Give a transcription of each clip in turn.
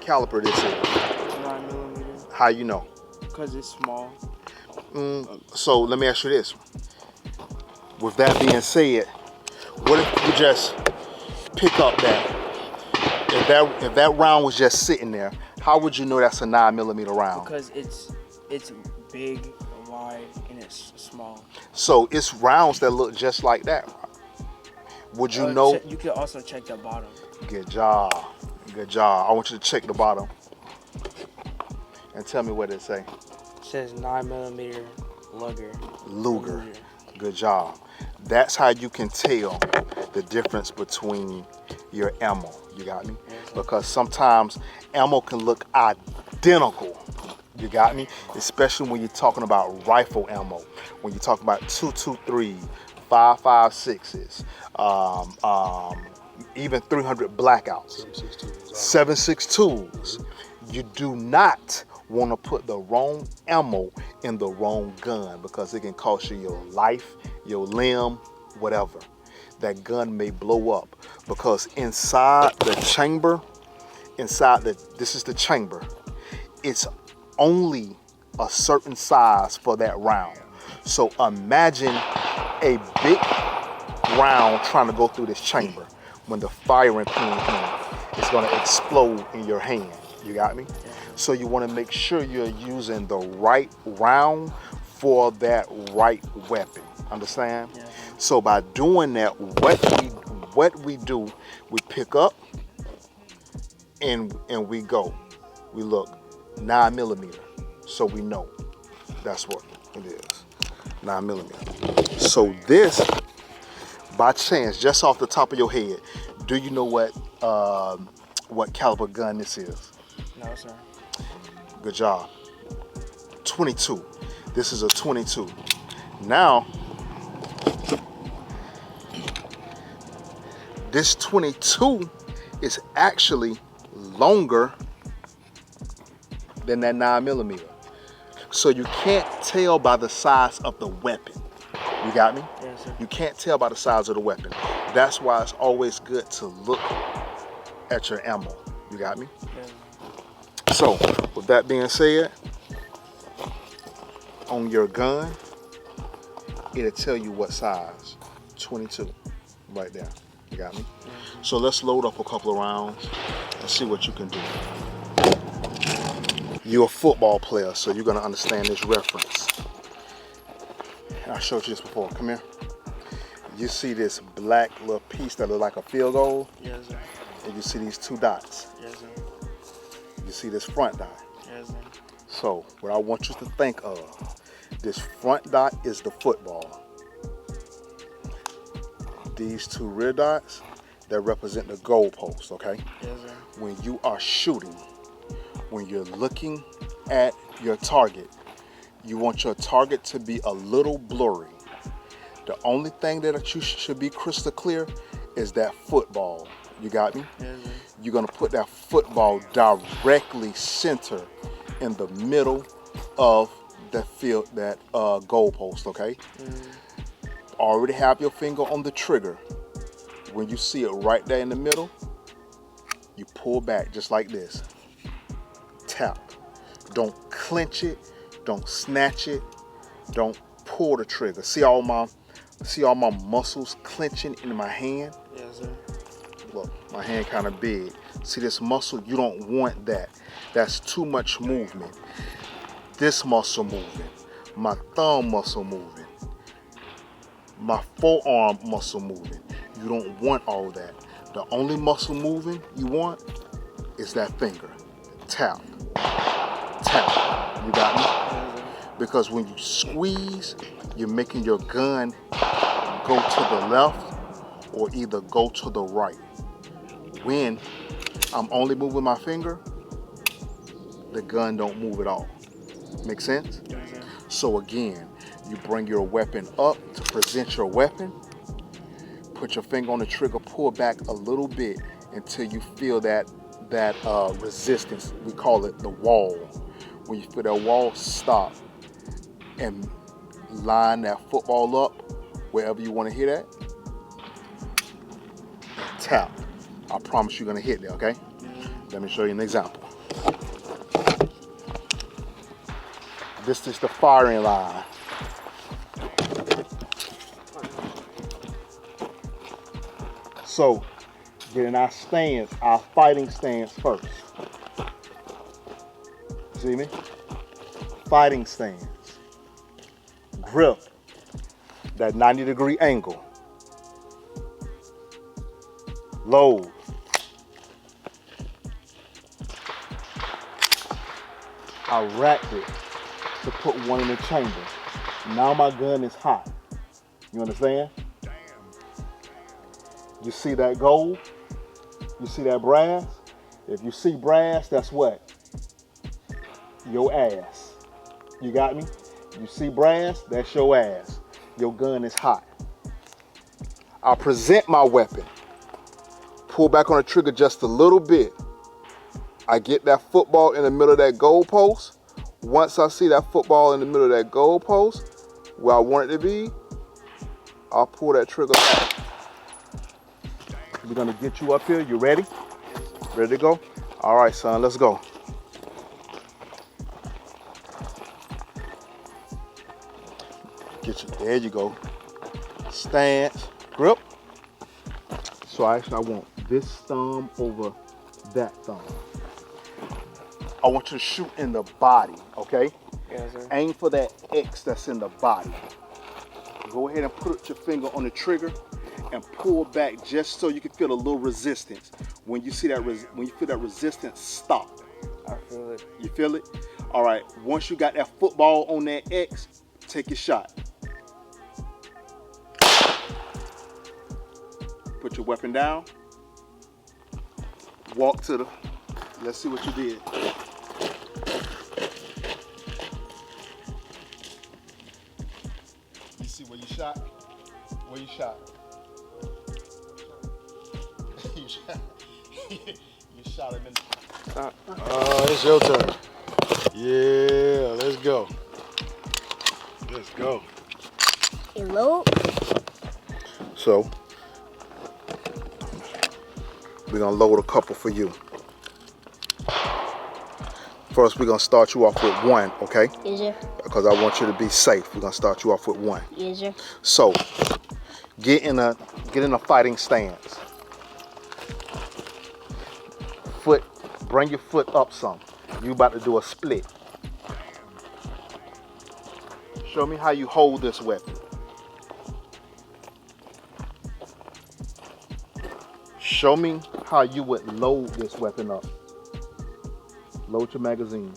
caliber this is? 9mm. How you know? Because it's small. So let me ask you this. With that being said, what if you just pick up that? If that round was just sitting there, how would you know that's a 9mm round? Because it's big, wide, and it's small. So it's rounds that look just like that. Would you know? You can also check the bottom. Good job. Good job. I want you to check the bottom and tell me what it say. It says 9mm Luger. Good job. That's how you can tell the difference between your ammo. You got me? Because sometimes ammo can look identical. You got me? Especially when you're talking about rifle ammo. When you're talking about 223, 5.56s, even 300 blackouts, 7.62s. You do not want to put the wrong ammo in the wrong gun because it can cost you your life, your limb, whatever. That gun may blow up because inside the chamber, this is the chamber, it's only a certain size for that round. So imagine a big round trying to go through this chamber. When the firing pin in, it's going to explode in your hand. You got me? So you want to make sure you're using the right round for that right weapon. Understand? Yeah. So by doing that, what we do, we pick up and we go. We look 9mm, so we know that's what it is. 9mm. So this, by chance, just off the top of your head, do you know what caliber gun this is? No, sir. Good job. 22. This is a 22. Now, this 22 is actually longer than that 9mm. So you can't tell by the size of the weapon. You got me? Yes, sir. You can't tell by the size of the weapon. That's why it's always good to look at your ammo. You got me? Yes. So, with that being said, on your gun, it'll tell you what size. 22, right there. You got me? So let's load up a couple of rounds and see what you can do. You're a football player, so you're gonna understand this reference. I showed you this before. Come here. You see this black little piece that looks like a field goal? Yes, sir. And you see these two dots. Yes, sir. You see this front dot. Yes, sir. So what I want you to think of, this front dot is the football. These two rear dots, that represent the goalpost, okay? Yes, sir. When you are shooting, when you're looking at your target, you want your target to be a little blurry. The only thing that you should be crystal clear is that football. You got me? Yes, sir. You're gonna put that football directly center in the middle of the field, that goalpost, okay? Already have your finger on the trigger. When you see it right there in the middle, you pull back just like this. Tap. Don't clench it. Don't snatch it. Don't pull the trigger. See all my muscles clenching in my hand? Yes, sir. Look, my hand kind of big. See this muscle? You don't want that. That's too much movement. This muscle moving. My thumb muscle moving. My forearm muscle moving. You don't want all that. The only muscle moving you want is that finger. Tap. Tap. You got me? Because when you squeeze, you're making your gun go to the left or either go to the right. When I'm only moving my finger, the gun don't move at all. Make sense? Yes, sir. So again, you bring your weapon up to present your weapon, put your finger on the trigger, pull back a little bit until you feel that resistance. We call it the wall. When you feel that wall, stop and line that football up wherever you want to hit at. Tap. I promise you're gonna hit there, okay? Let me show you an example. This is the firing line. So, get in our stance, our fighting stance first. See me? Fighting stance. Grip. That 90-degree angle. Load. I racked it to put one in the chamber. Now my gun is hot. You understand? You see that gold? You see that brass? If you see brass, that's what? Your ass. You got me? You see brass, that's your ass. Your gun is hot. I'll present my weapon. Pull back on the trigger just a little bit. I get that football in the middle of that goalpost. Once I see that football in the middle of that goalpost, where I want it to be, I'll pull that trigger back. We're gonna get you up here. You ready? Ready to go? All right, son, let's go. Get you, there you go. Stance, grip. So I want this thumb over that thumb. I want you to shoot in the body, okay? Yes, sir. Aim for that X that's in the body. Go ahead and put your finger on the trigger and pull back just so you can feel a little resistance. When you see that, when you feel that resistance, stop. I feel it. You feel it? All right. Once you got that football on that X, take your shot. Put your weapon down. Walk to the. Let's see what you did. You see where you shot? Where you shot? you shot him in the... It's your turn. Yeah, let's go. Let's go. Hello? So, we're gonna load a couple for you. First, we're gonna start you off with one, okay? Yes, sir. Because I want you to be safe. We're gonna start you off with one. Yes, sir. So, get in a fighting stance. Bring your foot up some. You about to do a split. Show me how you hold this weapon. Show me how you would load this weapon up. Load your magazine.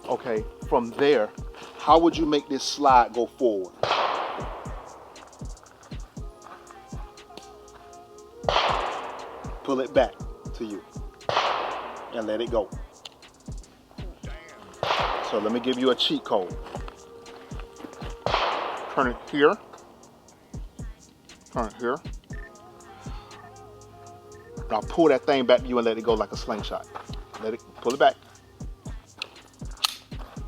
Okay, from there, how would you make this slide go forward? Pull it back to you and let it go. So let me give you a cheat code. Turn it here. Turn it here. Now pull that thing back to you and let it go like a slingshot. Pull it back.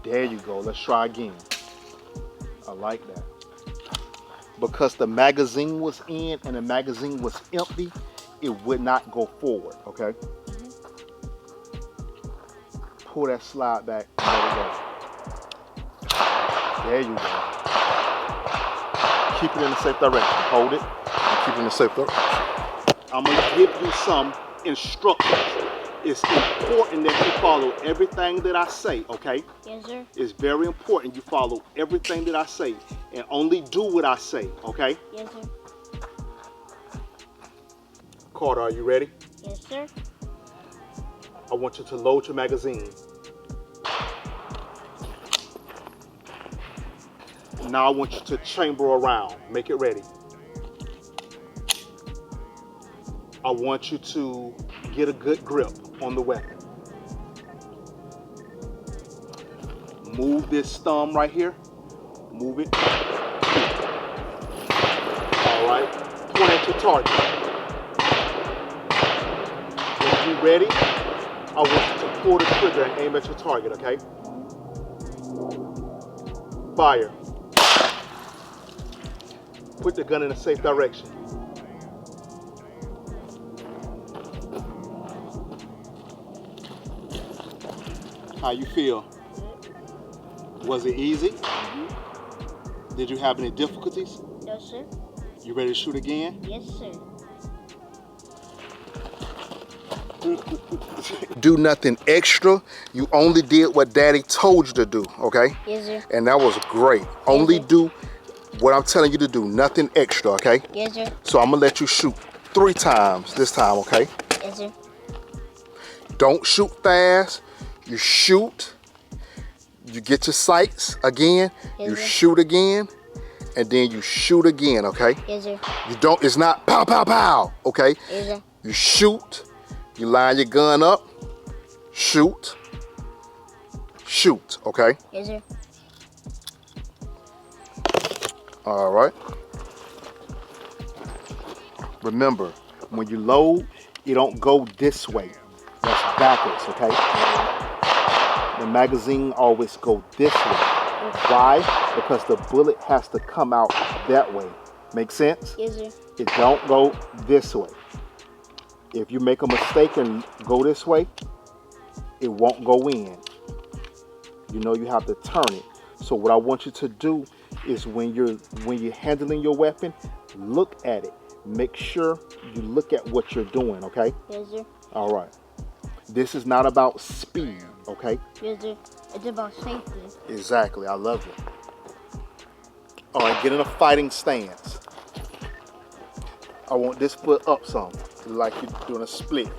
There you go. Let's try again. I like that. Because the magazine was in and the magazine was empty, it would not go forward, okay? Pull that slide back and let it go. There you go. Keep it in a safe direction. Hold it and keep it in a safe direction. I'm gonna give you some instructions. It's important that you follow everything that I say, okay? Yes, sir. It's very important you follow everything that I say and only do what I say, okay? Yes, sir. Carter, are you ready? Yes, sir. I want you to load your magazine. Now I want you to chamber around. Make it ready. I want you to get a good grip on the weapon. Move this thumb right here. Move it. All right. Point at your target. When you're ready, I want you to pull the trigger and aim at your target, okay? Fire. Put the gun in a safe direction. How you feel? Was it easy? Did you have any difficulties? No, sir. You ready to shoot again? Yes, sir. Do nothing extra. You only did what Daddy told you to do, okay? Yes, sir. And that was great. Only sir. do what I'm telling you to do, nothing extra, okay? Yes, sir. So I'm gonna let you shoot 3 times this time, okay? Yes, sir. Don't shoot fast. You shoot. You get your sights again. Yes, You sir. shoot again. And then you shoot again, okay? Yes, sir. You don't, it's not pow, pow, pow, okay? Yes, sir. You shoot. You line your gun up. Shoot. Shoot, okay? Yes, sir. All right. Remember, when you load, you don't go this way. That's backwards, okay? The magazine always go this way. Why? Because the bullet has to come out that way. Make sense? Yes, sir. It don't go this way. If you make a mistake and go this way, it won't go in. You know you have to turn it. So what I want you to do is when you're handling your weapon, look at it. Make sure you look at what you're doing, okay? Yes, sir. All right. This is not about speed, okay? Yes, sir. It's about safety. Exactly. I love it. All right, get in a fighting stance. I want this foot up some, like you're doing a split.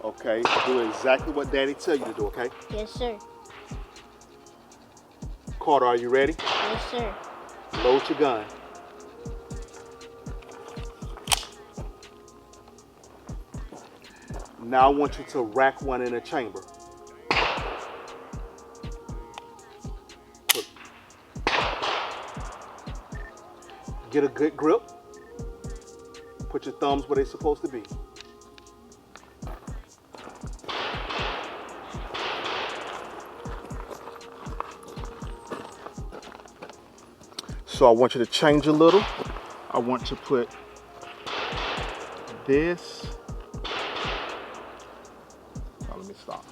Okay, do exactly what Daddy tell you to do, okay? Yes, sir. Carter, are you ready? Yes, sir. Load your gun. Now I want you to rack one in a chamber. Get a good grip. Put your thumbs where they're supposed to be. So I want you to change a little. I want to put this. Oh, let me stop.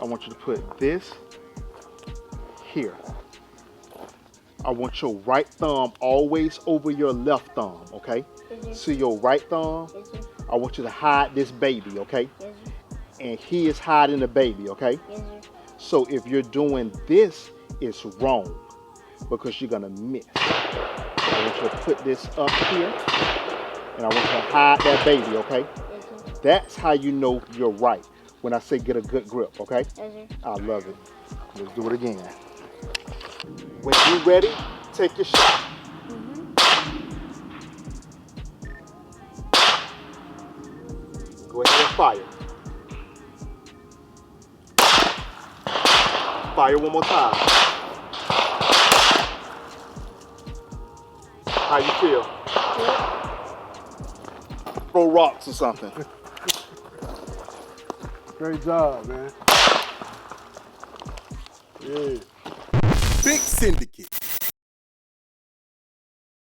I want you to put this here. I want your right thumb always over your left thumb, okay? See your right thumb? Yes, sir. I want you to hide this baby, okay? Yes, sir. And he is hiding the baby, okay? Yes, sir. So if you're doing this, it's wrong because you're gonna miss. I want you to put this up here and I want you to hide that baby, okay? Yes, sir. That's how you know you're right. When I say get a good grip, okay? Yes, sir. I love it. Let's do it again. When you're ready, take your shot. Go ahead and fire. Fire one more time. How you feel? Throw rocks or something. Great job, man. Yeah. Big Syndicate.